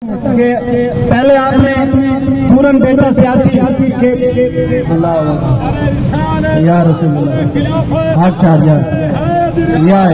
کہ پہلے آپ نے پورن بیٹا سیاسی یا رسول اللہ ہاتھ چارجر یا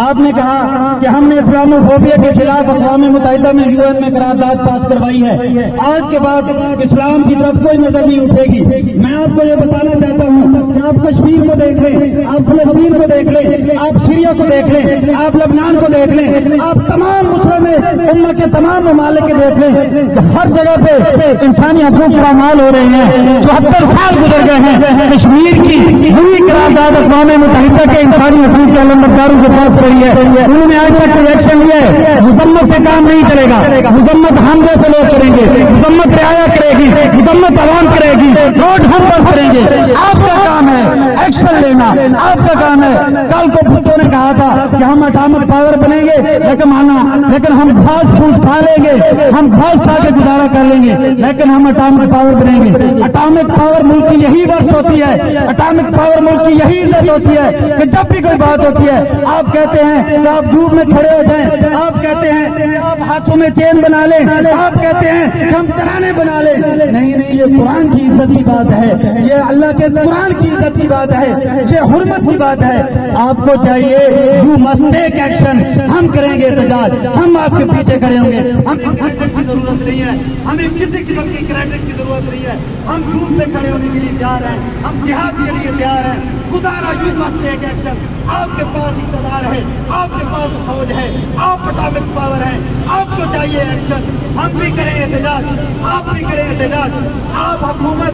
آپ نے کہا کہ ہم نے اسلاموفوبیا کے خلاف اقوام متحدہ میں UN میں قرارداد پاس کروائی ہے. آج کے بعد اسلام کی طرف کوئی نظر نہیں اٹھے گی. میں آپ کو یہ بتانا چاہتا ہوں کہ آپ کشمیر کو دیکھ لیں, آپ فلسطین کو دیکھ لیں, آپ سیریا کو دیکھ لیں, آپ لبنان کو دیکھ لیں, آپ تمام مسلم امت کے تمام ممالک کے دیکھ لیں کہ ہر جگہ پہ انسانی حقوق پامال ہو رہے ہیں. 74 سال گزر گئے ہیں. کشمیر کی وہی قرارداد اقوام متحدہ کے انسانی حقوق کے علمبرداروں کے پاس رہی ہے. انہوں نے آج تک کوئی ایکشن لیا ہے؟ مذمت سے کام نہیں چلے گا. مذمت ہم جیسے لوگ کریں گے, مذمت رعایا کرے گی, مذمت عوام کرے گی, روڈ ہم بند کریں گے. آپ کا کام ہے ایکشن لینا, آپ کا کام ہے. کل کو بھٹو نے کہا تھا کہ ہم اٹامک پاور بنیں گے, لیکن ہم گھاس پھوس کھا لیں گے, ہم گھاس کھا کے گزارا کر لیں گے, لیکن ہم اٹامک پاور بنیں گے. اٹامک پاور ملک کی یہی ورث ہوتی ہے, اٹامک پاور ملک کی یہی عزت ہوتی ہے کہ جب بھی کوئی بات ہوتی ہے آپ کہتے ہیں کہ آپ دھوپ میں کھڑے ہو جائیں, آپ کہتے ہیں کہ آپ ہاتھوں میں چین بنا لیں, آپ کہتے ہیں کہ ہم ترانے بنا لیں. نہیں, یہ قرآن کی عزت کی بات ہے, یہ اللہ کے قرآن کی عزت کی بات ہے, یہ حرمت کی بات ہے. آپ کو چاہیے یو مسٹ ٹیک ایکشن. ہم کریں گے احتجاج, ہم آپ کے پیچھے کھڑے ہوں گے. ہمیں کی ضرورت نہیں ہے, ہمیں کسی قسم کی کریڈٹ کی ضرورت نہیں ہے. ہم دھوپ میں کھڑے ہونے کے لیے تیار ہیں, ہم جہاد کے لیے تیار ہیں. خدا را یو مسٹ ٹیک ایکشن. آپ کے پاس اقتدار ہے, آپ کے پاس فوج ہے, آپ اٹامک پاور ہے, آپ کو چاہیے ایکشن. ہم بھی کریں احتجاج, آپ بھی کریں احتجاج. آپ حکومت